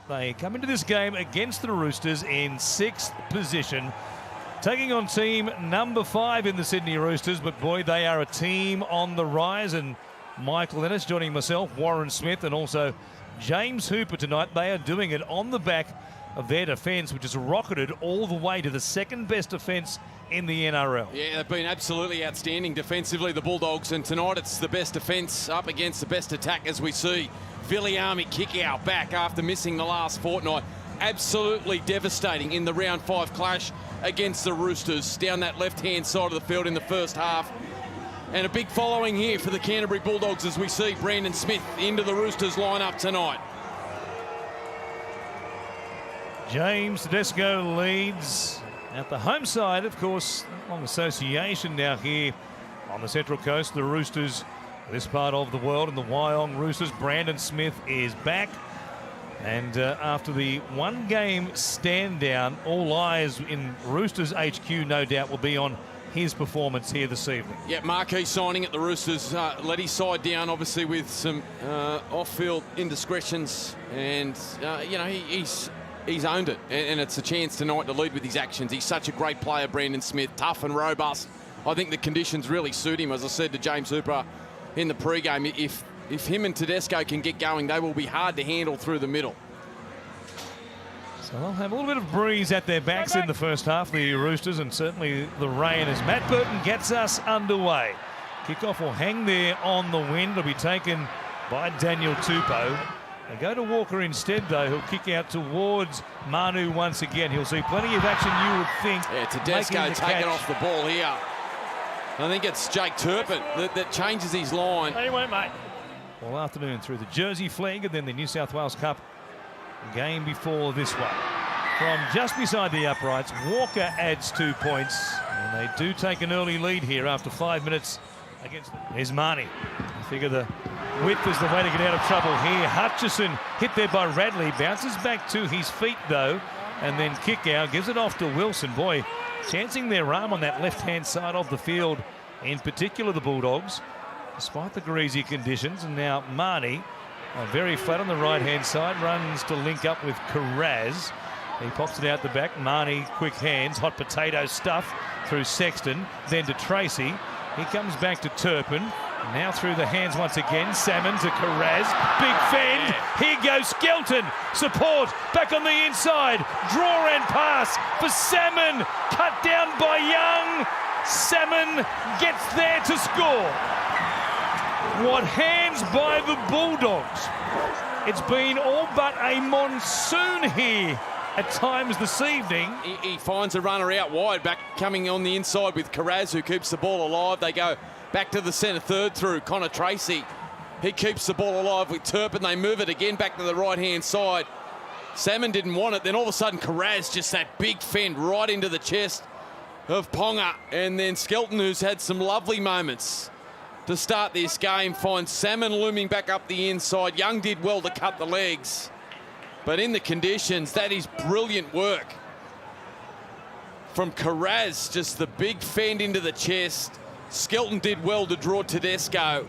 They come into this game against the Roosters in 6th position, taking on team number 5 in the Sydney Roosters. But boy, they are a team on the rise. And Michael Ennis joining myself, Warren Smith, and also James Hooper tonight. They are doing it on the back of their defence, which has rocketed all the way to the 2nd best defence in the NRL. Yeah, they've been absolutely outstanding defensively, the Bulldogs, and tonight it's the best defence up against the best attack, as we see Viliame Kikau back after missing the last fortnight. Absolutely devastating in the round 5 clash against the Roosters down that left-hand side of the field in the first half. And a big following here for the Canterbury Bulldogs as we see Brandon Smith into the Roosters lineup tonight. James Tedesco leads at the home side, of course, long association now here on the Central Coast. The Roosters, this part of the world, and the Wyong Roosters. Brandon Smith is back. And after the 1-game stand down, all eyes in Roosters HQ no doubt will be on his performance here this evening. Yeah, marquee signing at the Roosters. Let his side down, obviously, with some off-field indiscretions. And, you know, he's owned it. And it's a chance tonight to lead with his actions. He's such a great player, Brandon Smith, tough and robust. I think the conditions really suit him. As I said to James Hooper in the pre-game, if him and Tedesco can get going, they will be hard to handle through the middle. So they'll have a little bit of breeze at their backs in the first half, the Roosters, and certainly the rain as Matt Burton gets us underway. Kickoff will hang there on the wind. It'll be taken by Daniel Tupou. They go to Walker instead, though. He'll kick out towards Manu once again. He'll see plenty of action, you would think. Yeah, Tedesco taking off the ball here. I think it's Jake Turpin that changes his line. No, you won't, mate. All afternoon through the Jersey flag and then the New South Wales Cup game before this one. From just beside the uprights, Walker adds 2 points. And they do take an early lead here after 5 minutes against them. There's Marnie. I figure the width is the way to get out of trouble here. Hutchison hit there by Radley. Bounces back to his feet, though. And then Kikau gives it off to Wilson. Boy, chancing their arm on that left-hand side of the field, in particular the Bulldogs, despite the greasy conditions. And now Marnie, very flat on the right-hand side, runs to link up with Carraz. He pops it out the back. Marnie, quick hands, hot potato stuff through Sexton, then to Tracy. He comes back to Turpin. Now through the hands once again. Salmon to Carraz. Big fend. Here goes Skelton. Support back on the inside. Draw and pass for Salmon. Cut down by Young. Salmon gets there to score. What hands by the Bulldogs. It's been all but a monsoon here at times this evening. He finds a runner out wide, back coming on the inside with Carraz, who keeps the ball alive. They go back to the centre third through Connor Tracy. He keeps the ball alive with Turpin. They move it again back to the right-hand side. Salmon didn't want it. Then all of a sudden, Carraz, just that big fend right into the chest of Ponga. And then Skelton, who's had some lovely moments to start this game, finds Salmon looming back up the inside. Young did well to cut the legs. But in the conditions, that is brilliant work from Carraz. Just the big fend into the chest. Skelton did well to draw Tedesco.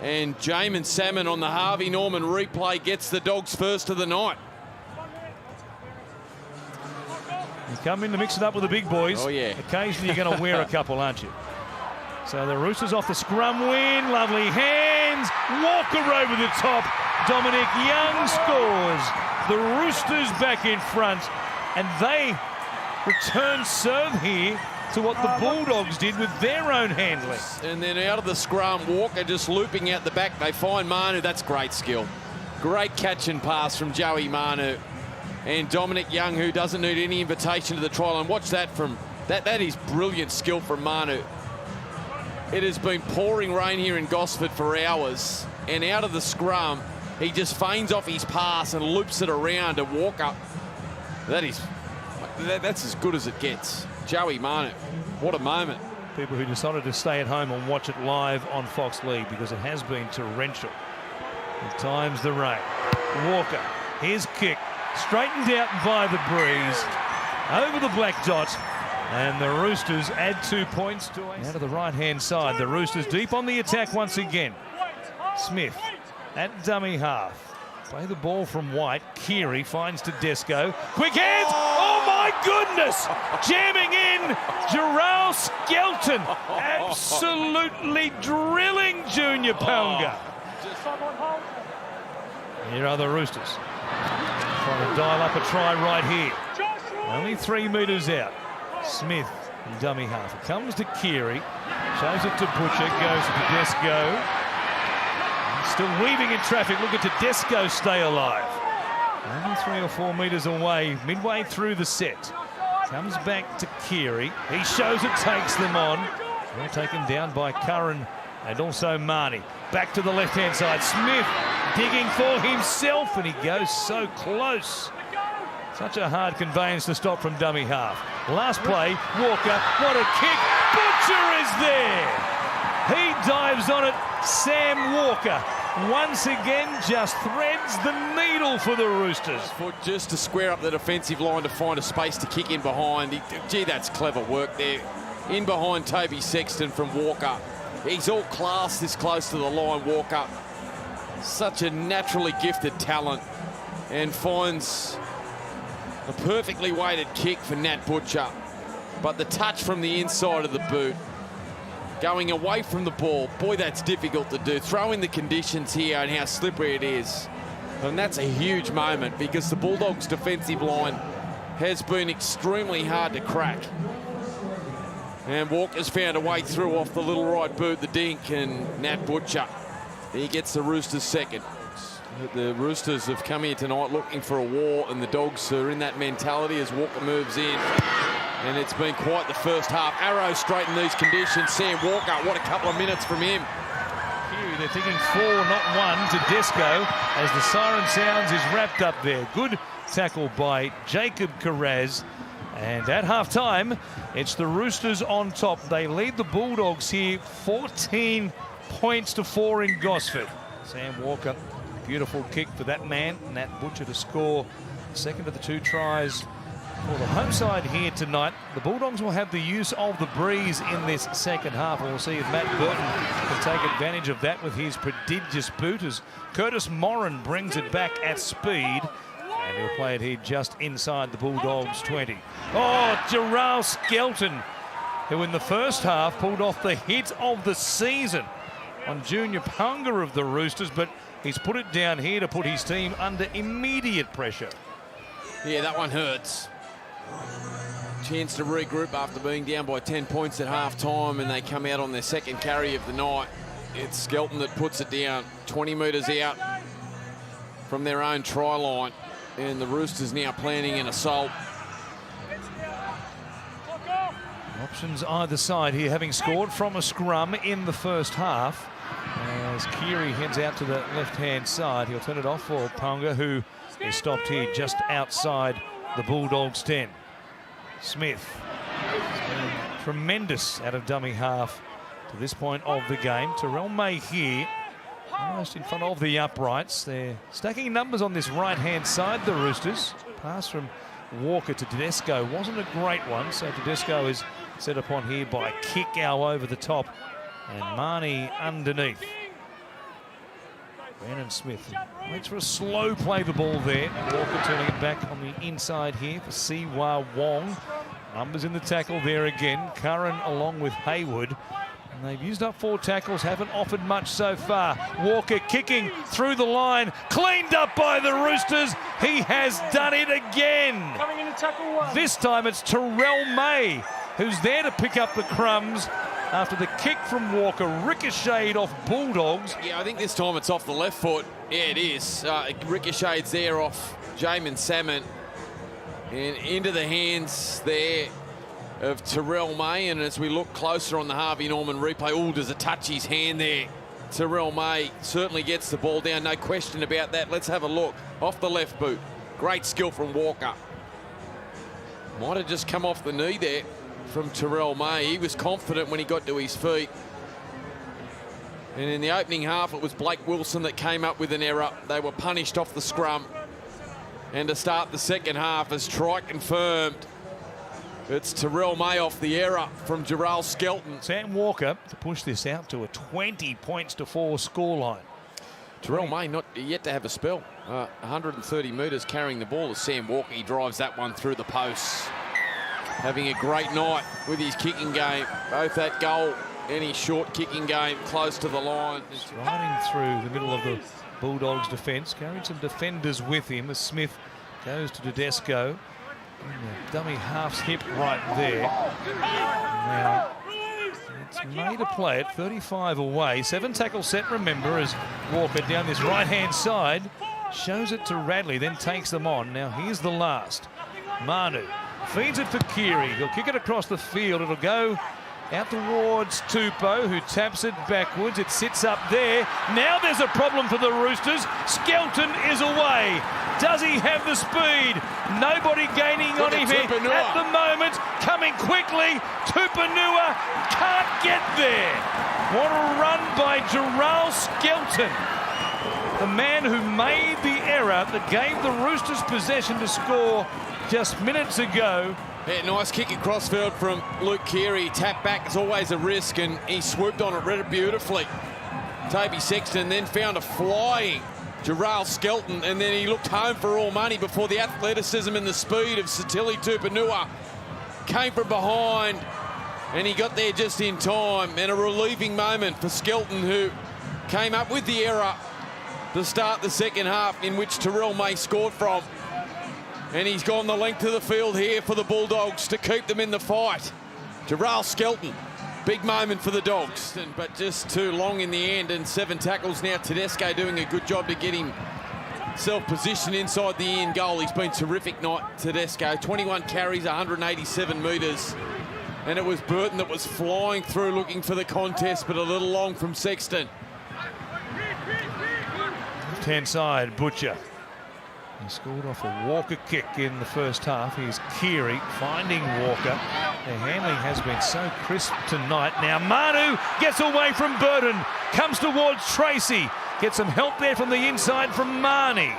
And Jamin Salmon on the Harvey Norman replay gets the Dogs first of the night. You come in to mix it up with the big boys. Oh, yeah. Occasionally you're going to wear a couple, aren't you? So the Roosters off the scrum win. Lovely hands. Walker over the top. Dominic Young scores. The Roosters back in front. And they return serve here to what the Bulldogs did with their own handling. And then out of the scrum, Walker just looping out the back. They find Manu. That's great skill. Great catch and pass from Joey Manu. And Dominic Young, who doesn't need any invitation to the try line. Watch that from that is brilliant skill from Manu. It has been pouring rain here in Gosford for hours. And out of the scrum, he just feigns off his pass and loops it around to Walker. That's as good as it gets. Joey Manu, what a moment. People who decided to stay at home and watch it live on Fox League because it has been torrential. At times the rain. Walker, his kick, straightened out by the breeze, over the black dot. And the Roosters add 2 points to out of the right-hand side. The Roosters deep on the attack once again. Smith at dummy half. Play the ball from White. Keary finds Tedesco. Quick hands! Oh my goodness! Jamming in Gerald Skelton. Absolutely drilling Junior Paunga. Here are the Roosters. Trying to dial up a try right here. Only 3 metres out. Smith in dummy half. It comes to Keary. Shows it to Butcher. Goes to Tedesco. Still weaving in traffic. Look at Tedesco stay alive. Only 3 or 4 metres away, midway through the set. Comes back to Keary. He shows it, takes them on. They're taken down by Curran and also Marnie. Back to the left-hand side. Smith digging for himself, and he goes so close. Such a hard conveyance to stop from dummy half. Last play, Walker. What a kick. Butcher is there. He dives on it. Sam Walker once again just threads the needle for the Roosters. Just to square up the defensive line to find a space to kick in behind. Gee, that's clever work there. In behind Toby Sexton from Walker. He's all class this close to the line, Walker. Such a naturally gifted talent, and finds a perfectly weighted kick for Nat Butcher. But the touch from the inside of the boot, going away from the ball, boy, that's difficult to do. Throw in the conditions here and how slippery it is. And that's a huge moment because the Bulldogs' defensive line has been extremely hard to crack. And Walker's found a way through off the little right boot, the dink, and Nat Butcher. He gets the Roosters second. The Roosters have come here tonight looking for a war, and the Dogs are in that mentality as Walker moves in. And it's been quite the first half. Arrow straight in these conditions. Sam Walker, what a couple of minutes from him. They're thinking 4, not 1. Tedesco, as the siren sounds, is wrapped up there. Good tackle by Jacob Kiraz. And at half-time, it's the Roosters on top. They lead the Bulldogs here 14 points to 4 in Gosford. Sam Walker, beautiful kick for that man. Nat Butcher to score the second of the 2 tries for the home side here tonight. The Bulldogs will have the use of the breeze in this second half. We'll see if Matt Burton can take advantage of that with his prodigious boot as Curtis Moran brings it back at speed. And he'll play it here just inside the Bulldogs' 20. Oh, Gerald Skelton, who in the first half pulled off the hit of the season on Junior Paunga of the Roosters, but he's put it down here to put his team under immediate pressure. Yeah, that one hurts. Chance to regroup after being down by 10 points at half-time, and they come out on their second carry of the night. It's Skelton that puts it down 20 metres out from their own try line. And the Roosters now planning an assault. Options either side here, having scored from a scrum in the first half. As Keary heads out to the left-hand side, he'll turn it off for Paunga, who is stopped here just outside the Bulldogs' 10. Smith, tremendous out of dummy half to this point of the game. Terrell May here, almost in front of the uprights. They're stacking numbers on this right-hand side, the Roosters. Pass from Walker to Tedesco wasn't a great one, so Tedesco is set upon here by Kikau over the top and Marnie underneath. Brandon Smith waits for a slow play the ball there. Walker turning it back on the inside here for Siwa Wong. Numbers in the tackle there again. Curran along with Hayward. And they've used up 4 tackles, haven't offered much so far. Walker kicking through the line, cleaned up by the Roosters. He has done it again. Coming in to tackle 1. This time it's Terrell May who's there to pick up the crumbs after the kick from Walker ricocheted off Bulldogs. Yeah, I think this time it's off the left foot. Yeah, it is. Ricochets there off Jamin Salmon. And into the hands there of Terrell May, and as we look closer on the Harvey Norman replay, oh, does it touch his hand there? Terrell May certainly gets the ball down, no question about that. Let's have a look. Off the left boot. Great skill from Walker. Might have just come off the knee there from Terrell May. He was confident when he got to his feet. And in the opening half, it was Blake Wilson that came up with an error. They were punished off the scrum. And to start the second half, as Troy confirmed, it's Terrell May off the error from Gerald Skelton. Sam Walker to push this out to a 20 points to 4 scoreline. Terrell May not yet to have a spell. 130 metres carrying the ball as Sam Walker. He drives that one through the posts. Having a great night with his kicking game. Both that goal and his short kicking game close to the line. Riding through the middle of the Bulldogs' defence, carrying some defenders with him as Smith goes to Tedesco. The dummy half's hip right there. Now, it's made a play at 35 away. 7 tackle set, remember, as Walker down this right-hand side shows it to Radley, then takes them on. Now, here's the last. Manu feeds it for Keary. He'll kick it across the field. It'll go out towards Tupou, who taps it backwards. It sits up there. Now there's a problem for the Roosters. Skelton is away. Does he have the speed? Nobody gaining on him here at the moment. Coming quickly. Tupanua can't get there. What a run by Gerald Skelton. The man who made the error that gave the Roosters possession to score just minutes ago. Yeah, nice kick across field from Luke Keary. Tap back is always a risk, and he swooped on it, read it beautifully. Toby Sexton then found a flying Gerald Skelton, and then he looked home for all money before the athleticism and the speed of Sitili Tupanua came from behind, and he got there just in time. And a relieving moment for Skelton, who came up with the error to start the second half, in which Terrell May scored from. And he's gone the length of the field here for the Bulldogs to keep them in the fight. Gerald Skelton, big moment for the Dogs, but just too long in the end, and 7 tackles now. Tedesco doing a good job to get himself positioned inside the end goal. He's been terrific night, Tedesco. 21 carries, 187 metres. And it was Burton that was flying through looking for the contest, but a little long from Sexton. Left-hand side, Butcher. He scored off a Walker kick in the first half. Here's Keary finding Walker. Their handling has been so crisp tonight. Now Manu gets away from Burton, comes towards Tracy. Gets some help there from the inside from Marnie.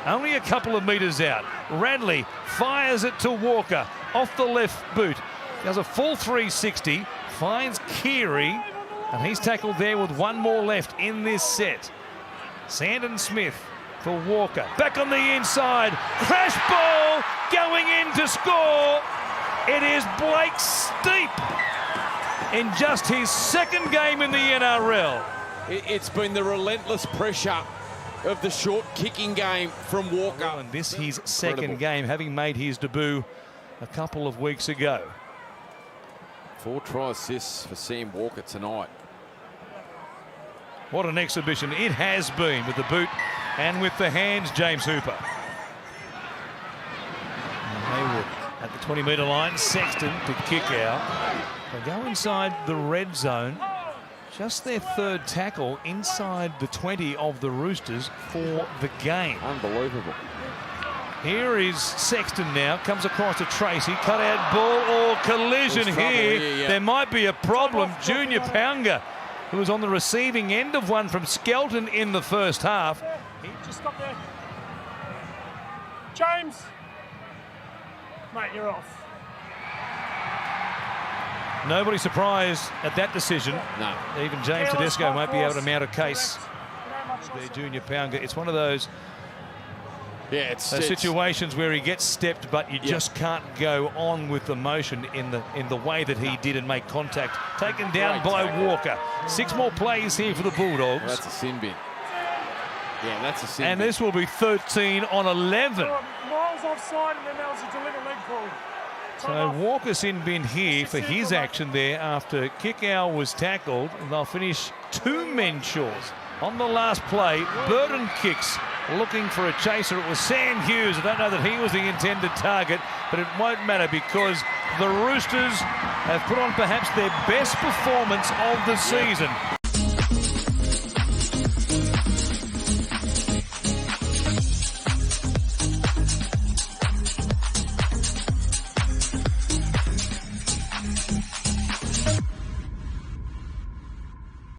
Only a couple of metres out. Radley fires it to Walker off the left boot. Does a full 360, finds Keary, and he's tackled there with one more left in this set. Sandon Smith for Walker. Back on the inside. Crash ball going in to score. It is Blake Steep in just his second game in the NRL. It's been the relentless pressure of the short kicking game from Walker. And this his second game, having made his debut a couple of weeks ago. 4 try assists for Sam Walker tonight. What an exhibition it has been with the boot and with the hands, James Hooper. And Haywood at the 20-metre line. Sexton to kick out. They go inside the red zone. Just their third tackle inside the 20 of the Roosters for the game. Unbelievable. Here is Sexton now. Comes across to Tracy. Cut out ball or collision here. There might be a problem. Junior Pauga, who was on the receiving end of one from Skelton in the first half. Just stop there. James. Mate, you're off. Nobody surprised at that decision. No. Even James Tedesco won't be able to mount a case. Their Junior Pauga. It's one of those situations where he gets stepped, but you just can't go on with the motion in the way that he did and make contact. Taken down by Walker. 6 more plays here for the Bulldogs. That's a sin bin. Yeah, that's a sin And bin. this will be 13 on 11. Miles offside, and then there was a deliberate leg pull. So Walker's in bin here for his action there after Kickow was tackled, and they'll finish 2 men short. On the last play, Burton kicks, looking for a chaser. It was Sam Hughes. I don't know that he was the intended target, but it won't matter because the Roosters have put on perhaps their best performance of the season.